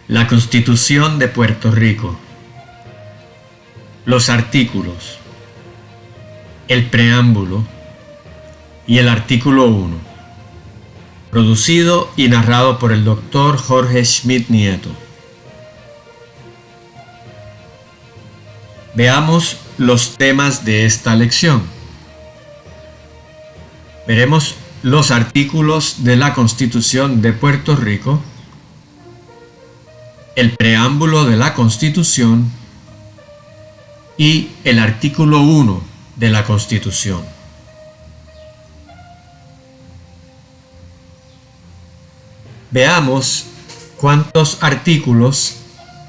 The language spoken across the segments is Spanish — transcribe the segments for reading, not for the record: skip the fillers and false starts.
La Constitución de Puerto Rico. Los artículos, el preámbulo y el artículo 1. Producido y narrado por el Dr. Jorge Schmidt Nieto. Veamos los temas de esta lección. Veremos los artículos de la Constitución de Puerto Rico, el preámbulo de la Constitución y el artículo 1 de la Constitución. Veamos cuántos artículos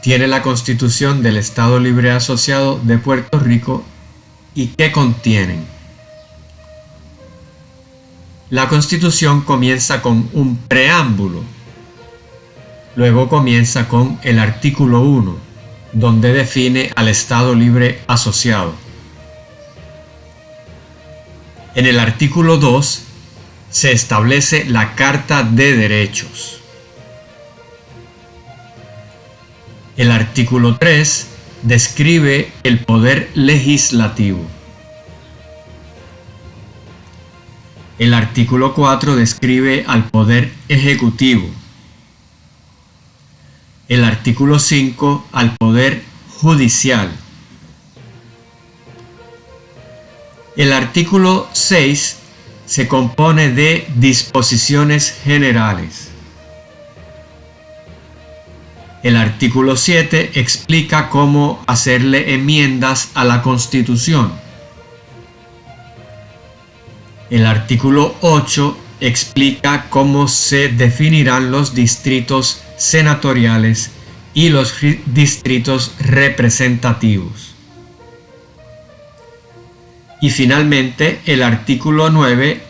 tiene la Constitución del Estado Libre Asociado de Puerto Rico y qué contienen. La Constitución comienza con un preámbulo. Luego comienza con el artículo 1, donde define al Estado Libre Asociado. En el artículo 2 se establece la Carta de Derechos. El artículo 3 describe el poder legislativo. El artículo 4 describe al poder ejecutivo. El artículo 5 al poder judicial. El artículo 6 se compone de disposiciones generales. El artículo 7 explica cómo hacerle enmiendas a la Constitución. El artículo 8 explica cómo se definirán los distritos senatoriales y los distritos representativos. Y finalmente, el artículo 9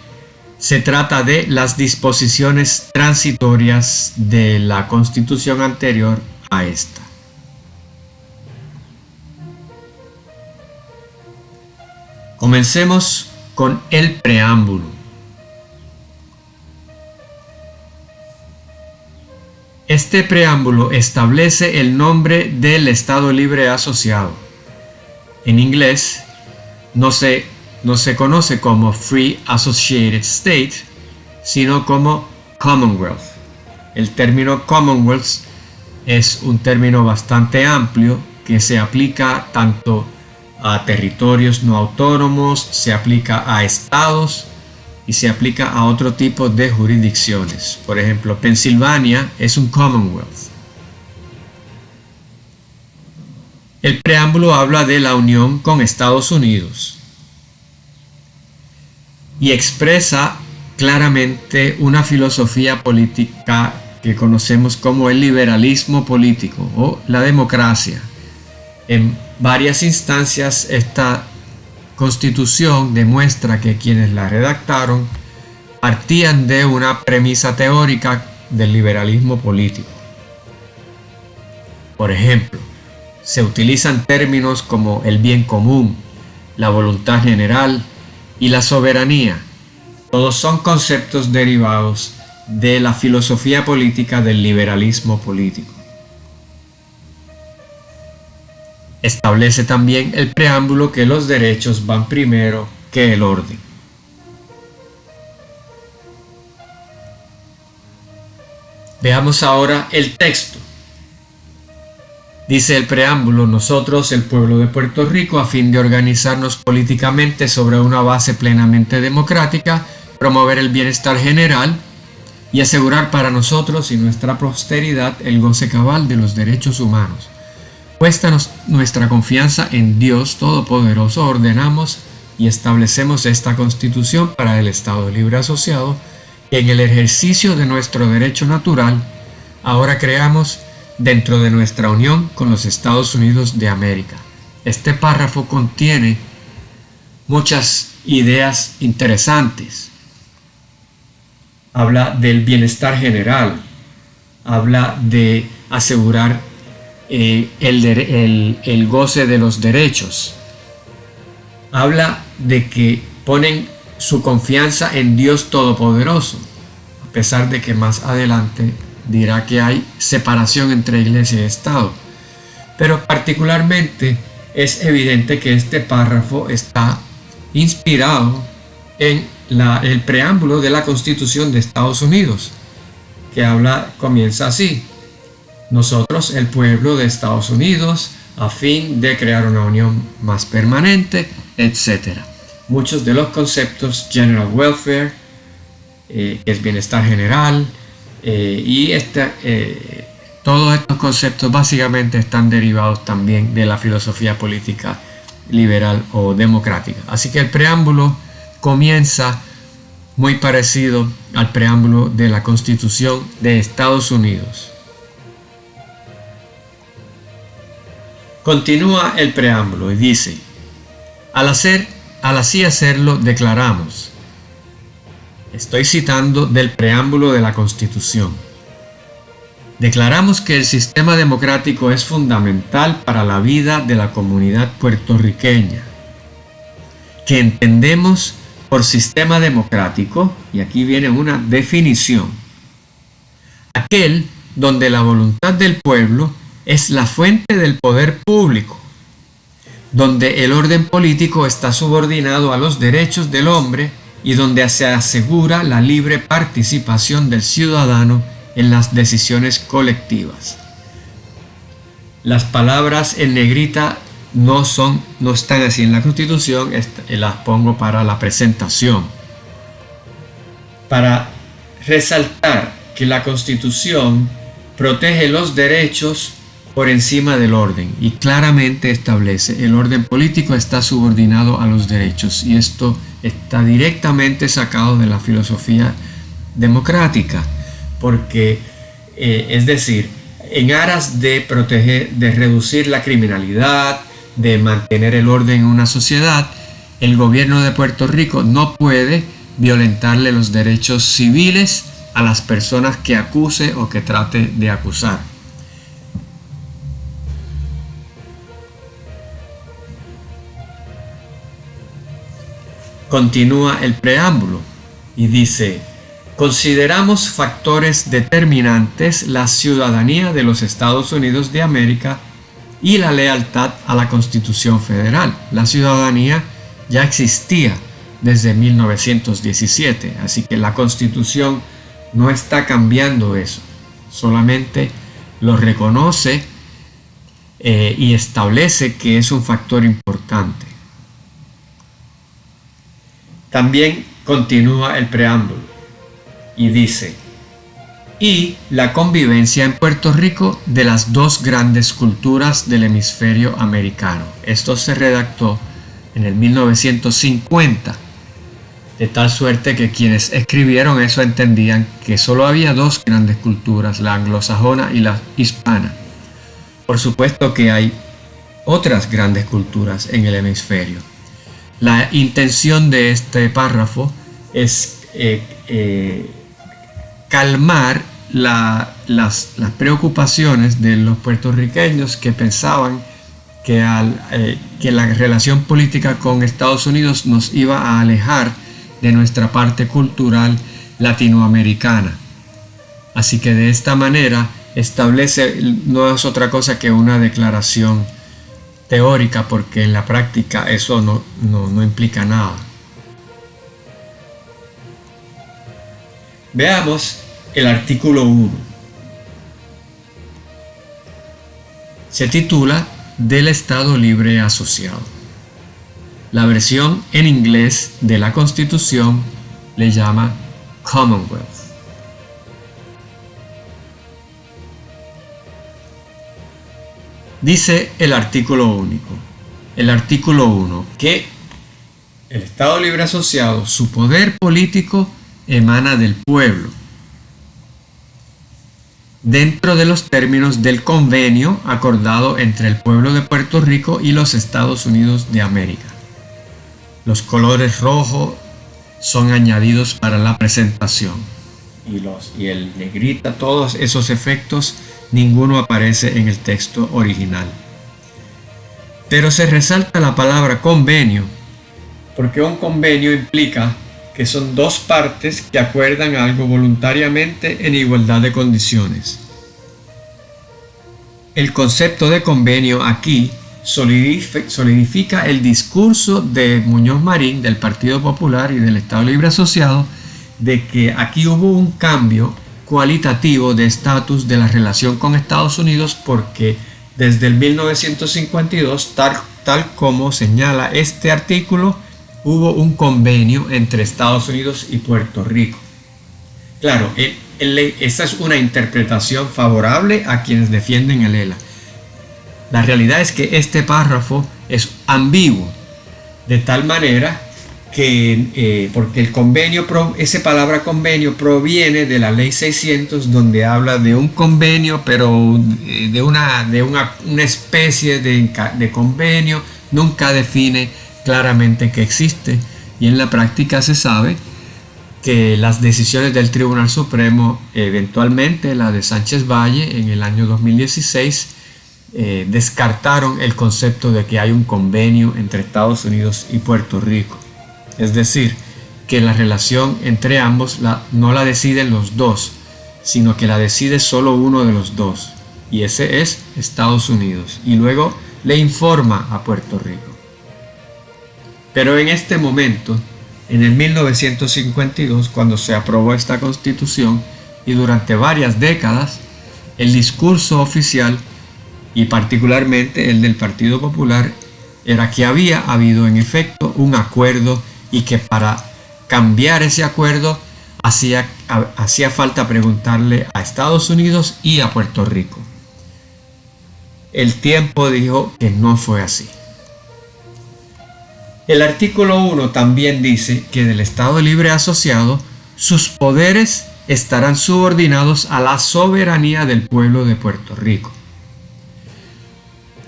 se trata de las disposiciones transitorias de la Constitución anterior a esta. Comencemos con el preámbulo. Este preámbulo establece el nombre del Estado Libre Asociado. En inglés no se conoce como Free Associated State, sino como Commonwealth. El término Commonwealth es un término bastante amplio que se aplica tanto a territorios no autónomos, se aplica a estados y se aplica a otro tipo de jurisdicciones. Por ejemplo, Pensilvania es un Commonwealth. El preámbulo habla de la unión con Estados Unidos y expresa claramente una filosofía política que conocemos como el liberalismo político o la democracia. En varias instancias esta Constitución demuestra que quienes la redactaron partían de una premisa teórica del liberalismo político. Por ejemplo, se utilizan términos como el bien común, la voluntad general y la soberanía. Todos son conceptos derivados de la filosofía política del liberalismo político. Establece también el preámbulo que los derechos van primero que el orden. Veamos ahora el texto. Dice el preámbulo: nosotros, el pueblo de Puerto Rico, a fin de organizarnos políticamente sobre una base plenamente democrática, promover el bienestar general y asegurar para nosotros y nuestra posteridad el goce cabal de los derechos humanos. Puesta nuestra confianza en Dios Todopoderoso, ordenamos y establecemos esta Constitución para el Estado Libre Asociado, que en el ejercicio de nuestro derecho natural, ahora creamos dentro de nuestra unión con los Estados Unidos de América. Este párrafo contiene muchas ideas interesantes. Habla del bienestar general, habla de asegurar el goce de los derechos. Habla de que ponen su confianza en Dios Todopoderoso, a pesar de que más adelante dirá que hay separación entre iglesia y Estado. Pero particularmente es evidente que este párrafo está inspirado en el preámbulo de la Constitución de Estados Unidos, que comienza así: nosotros, el pueblo de Estados Unidos, a fin de crear una unión más permanente, etc. Muchos de los conceptos, general welfare, que es bienestar general, todos estos conceptos básicamente están derivados también de la filosofía política liberal o democrática. Así que el preámbulo comienza muy parecido al preámbulo de la Constitución de Estados Unidos. Continúa el preámbulo y dice: al así hacerlo, declaramos. Estoy citando del preámbulo de la Constitución. Declaramos que el sistema democrático es fundamental para la vida de la comunidad puertorriqueña, que entendemos por sistema democrático, y aquí viene una definición, aquel donde la voluntad del pueblo es la fuente del poder público, donde el orden político está subordinado a los derechos del hombre y donde se asegura la libre participación del ciudadano en las decisiones colectivas. Las palabras en negrita no están así en la Constitución, las pongo para la presentación, para resaltar que la Constitución protege los derechos por encima del orden, y claramente establece el orden político está subordinado a los derechos, y esto está directamente sacado de la filosofía democrática, porque es decir, en aras de proteger, de reducir la criminalidad, de mantener el orden en una sociedad, el gobierno de Puerto Rico no puede violentarle los derechos civiles a las personas que acuse o que trate de acusar. Continúa el preámbulo y dice: consideramos factores determinantes la ciudadanía de los Estados Unidos de América y la lealtad a la Constitución Federal. La ciudadanía ya existía desde 1917, así que la Constitución no está cambiando eso, solamente lo reconoce y establece que es un factor importante. También continúa el preámbulo y dice: y la convivencia en Puerto Rico de las dos grandes culturas del hemisferio americano. Esto se redactó en el 1950, de tal suerte que quienes escribieron eso entendían que solo había dos grandes culturas, la anglosajona y la hispana. Por supuesto que hay otras grandes culturas en el hemisferio. La intención de este párrafo es calmar las preocupaciones de los puertorriqueños que pensaban que la relación política con Estados Unidos nos iba a alejar de nuestra parte cultural latinoamericana. Así que de esta manera establece, no es otra cosa que una declaración teórica, porque en la práctica eso no implica nada. Veamos el artículo 1. Se titula Del Estado Libre Asociado. La versión en inglés de la Constitución le llama Commonwealth. Dice el artículo único, el artículo 1, que el Estado Libre Asociado, su poder político emana del pueblo, dentro de los términos del convenio acordado entre el pueblo de Puerto Rico y los Estados Unidos de América. Los colores rojos son añadidos para la presentación, y el negrita, todos esos efectos, ninguno aparece en el texto original. Pero se resalta la palabra convenio, porque un convenio implica que son dos partes que acuerdan algo voluntariamente en igualdad de condiciones. El concepto de convenio aquí solidifica el discurso de Muñoz Marín, del Partido Popular y del Estado Libre Asociado, de que aquí hubo un cambio cualitativo de estatus de la relación con Estados Unidos, porque desde el 1952, tal como señala este artículo, hubo un convenio entre Estados Unidos y Puerto Rico. Claro, esa es una interpretación favorable a quienes defienden el ELA. La realidad es que este párrafo es ambiguo, de tal manera que, porque el convenio, esa palabra convenio proviene de la ley 600, donde habla de un convenio, pero de una especie de convenio, nunca define claramente que existe, y en la práctica se sabe que las decisiones del Tribunal Supremo, eventualmente la de Sánchez Valle en el año 2016, descartaron el concepto de que hay un convenio entre Estados Unidos y Puerto Rico. Es decir, que la relación entre ambos no la deciden los dos, sino que la decide solo uno de los dos, y ese es Estados Unidos, y luego le informa a Puerto Rico. Pero en este momento, en el 1952, cuando se aprobó esta Constitución, y durante varias décadas, el discurso oficial, y particularmente el del Partido Popular, era que había habido en efecto un acuerdo, y que para cambiar ese acuerdo hacía falta preguntarle a Estados Unidos y a Puerto Rico. El tiempo dijo que no fue así. El artículo 1 también dice que del Estado Libre Asociado sus poderes estarán subordinados a la soberanía del pueblo de Puerto Rico.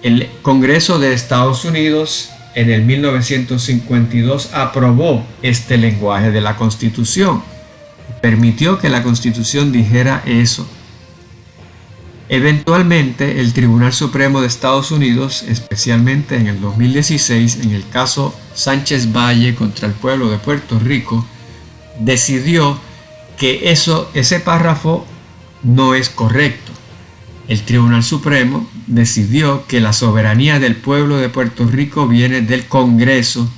El Congreso de Estados Unidos en el 1952 aprobó este lenguaje de la Constitución, permitió que la Constitución dijera eso. Eventualmente, el Tribunal Supremo de Estados Unidos, especialmente en el 2016, en el caso Sánchez Valle contra el pueblo de Puerto Rico, decidió que ese párrafo no es correcto. El Tribunal Supremo decidió que la soberanía del pueblo de Puerto Rico viene del Congreso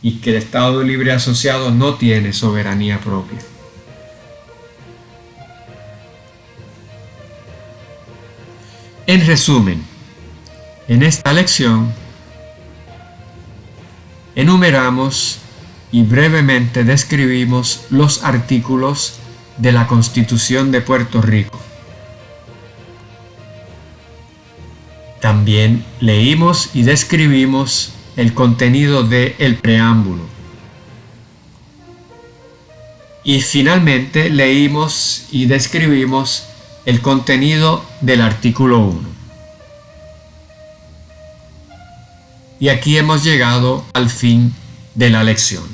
y que el Estado Libre Asociado no tiene soberanía propia. En resumen, en esta lección enumeramos y brevemente describimos los artículos de la Constitución de Puerto Rico. También leímos y describimos el contenido del preámbulo. Y finalmente leímos y describimos el contenido del artículo 1. Y aquí hemos llegado al fin de la lección.